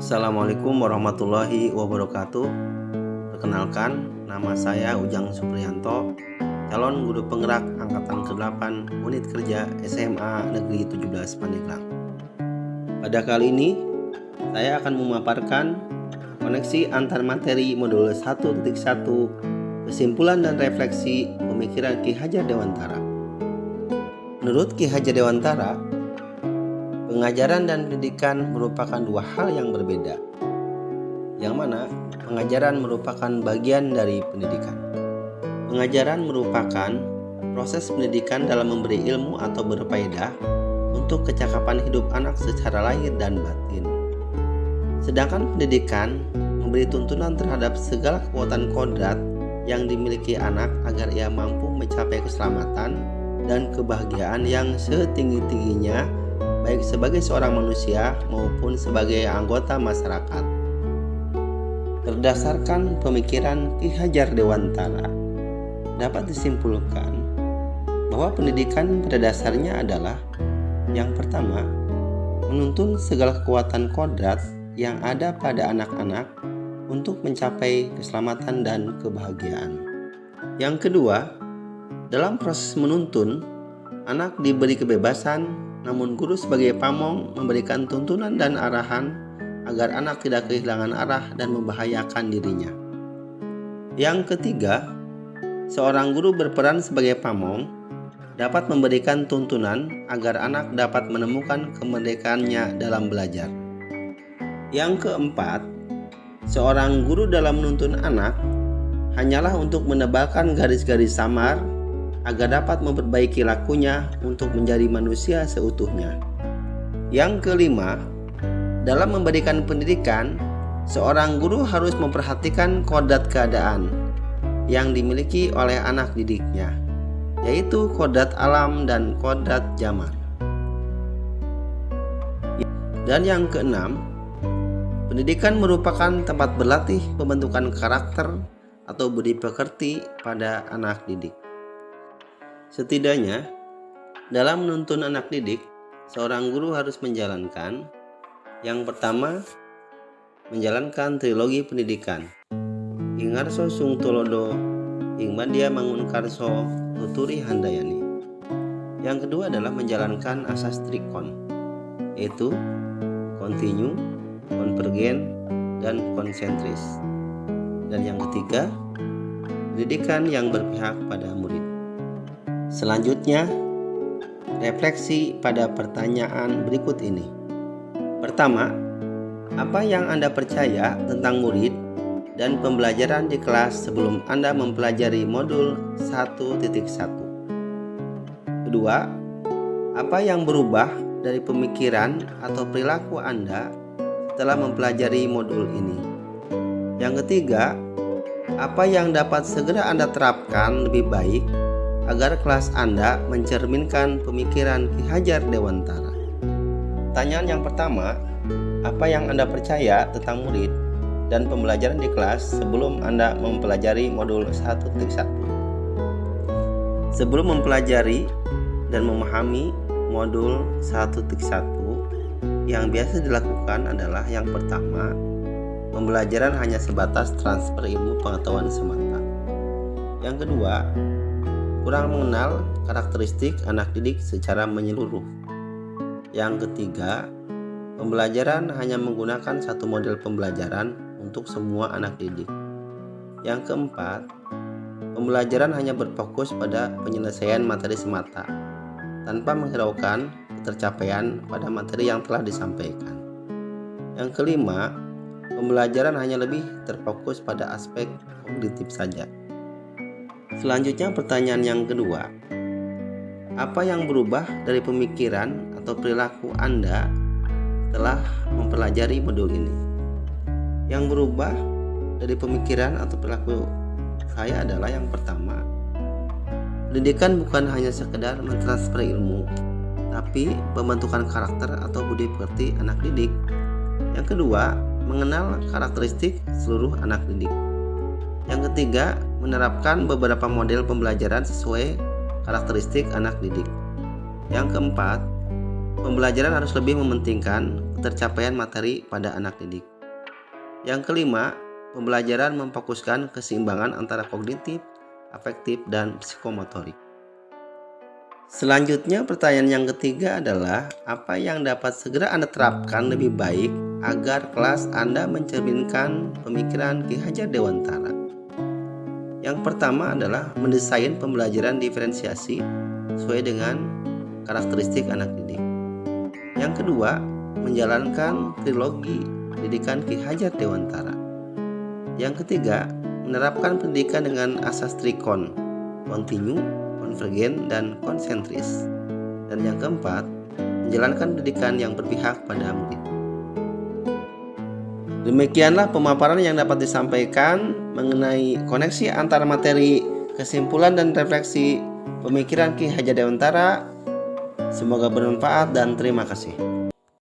Assalamualaikum warahmatullahi wabarakatuh. Perkenalkan, nama saya Ujang Supriyanto, calon guru penggerak angkatan ke-8 unit kerja SMA Negeri 17 Pandeglang. Pada kali ini, saya akan memaparkan koneksi antar materi modul 1.1, kesimpulan dan refleksi pemikiran Ki Hajar Dewantara. Menurut Ki Hajar Dewantara, pengajaran dan pendidikan merupakan dua hal yang berbeda, yang mana pengajaran merupakan bagian dari pendidikan. Pengajaran merupakan proses pendidikan dalam memberi ilmu atau berfaedah untuk kecakapan hidup anak secara lahir dan batin. Sedangkan pendidikan memberi tuntunan terhadap segala kekuatan kodrat yang dimiliki anak agar ia mampu mencapai keselamatan dan kebahagiaan yang setinggi-tingginya, baik sebagai seorang manusia maupun sebagai anggota masyarakat. Berdasarkan pemikiran Ki Hajar Dewantara, dapat disimpulkan bahwa pendidikan pada dasarnya adalah yang pertama, menuntun segala kekuatan kodrat yang ada pada anak-anak untuk mencapai keselamatan dan kebahagiaan. Yang kedua, dalam proses menuntun, anak diberi kebebasan, namun guru sebagai pamong memberikan tuntunan dan arahan agar anak tidak kehilangan arah dan membahayakan dirinya. Yang ketiga, seorang guru berperan sebagai pamong dapat memberikan tuntunan agar anak dapat menemukan kemerdekaannya dalam belajar. Yang keempat, seorang guru dalam menuntun anak hanyalah untuk menebalkan garis-garis samar agar dapat memperbaiki lakunya untuk menjadi manusia seutuhnya. Yang kelima, dalam memberikan pendidikan, seorang guru harus memperhatikan kodrat keadaan yang dimiliki oleh anak didiknya, yaitu kodrat alam dan kodrat zaman. Dan yang keenam, pendidikan merupakan tempat berlatih pembentukan karakter atau budi pekerti pada anak didik. Setidaknya, dalam menuntun anak didik, seorang guru harus menjalankan yang pertama, menjalankan trilogi pendidikan. Ingarso Sung Tulodo, Ingmandia Mangunkarso, Tuturi Handayani. Yang kedua adalah menjalankan asas trikon, yaitu kontinu, konvergen, dan konsentris. Dan yang ketiga, pendidikan yang berpihak pada murid. Selanjutnya, refleksi pada pertanyaan berikut ini. Pertama, apa yang Anda percaya tentang murid dan pembelajaran di kelas sebelum Anda mempelajari modul 1.1? Kedua, apa yang berubah dari pemikiran atau perilaku Anda setelah mempelajari modul ini? Yang ketiga, apa yang dapat segera Anda terapkan lebih baik agar kelas Anda mencerminkan pemikiran Ki Hajar Dewantara? Pertanyaan yang pertama, apa yang Anda percaya tentang murid dan pembelajaran di kelas sebelum Anda mempelajari modul 1.1? Sebelum mempelajari dan memahami modul 1.1, yang biasa dilakukan adalah yang pertama, pembelajaran hanya sebatas transfer ilmu pengetahuan semata. Yang kedua, kurang mengenal karakteristik anak didik secara menyeluruh. Yang ketiga, pembelajaran hanya menggunakan satu model pembelajaran untuk semua anak didik. Yang keempat, pembelajaran hanya berfokus pada penyelesaian materi semata, tanpa menghiraukan ketercapaian pada materi yang telah disampaikan. Yang kelima, pembelajaran hanya lebih terfokus pada aspek kognitif saja. Selanjutnya pertanyaan yang kedua, apa yang berubah dari pemikiran atau perilaku Anda setelah mempelajari modul ini? Yang berubah dari pemikiran atau perilaku saya adalah yang pertama, pendidikan bukan hanya sekedar mentransfer ilmu, tapi pembentukan karakter atau budi pekerti anak didik. Yang kedua, mengenal karakteristik seluruh anak didik. Yang ketiga, menerapkan beberapa model pembelajaran sesuai karakteristik anak didik. Yang keempat, pembelajaran harus lebih mementingkan ketercapaian materi pada anak didik. Yang kelima, pembelajaran memfokuskan keseimbangan antara kognitif, afektif, dan psikomotorik. Selanjutnya, pertanyaan yang ketiga adalah apa yang dapat segera Anda terapkan lebih baik agar kelas Anda mencerminkan pemikiran Ki Hajar Dewantara. Yang pertama adalah mendesain pembelajaran diferensiasi sesuai dengan karakteristik anak didik. Yang kedua, menjalankan trilogi pendidikan Ki Hajar Dewantara. Yang ketiga, menerapkan pendidikan dengan asas trikon, kontinu, konvergen, dan konsentris. Dan yang keempat, menjalankan pendidikan yang berpihak pada murid. Demikianlah pemaparan yang dapat disampaikan mengenai koneksi antara materi, kesimpulan, dan refleksi pemikiran Ki Hajar Dewantara. Semoga bermanfaat dan terima kasih.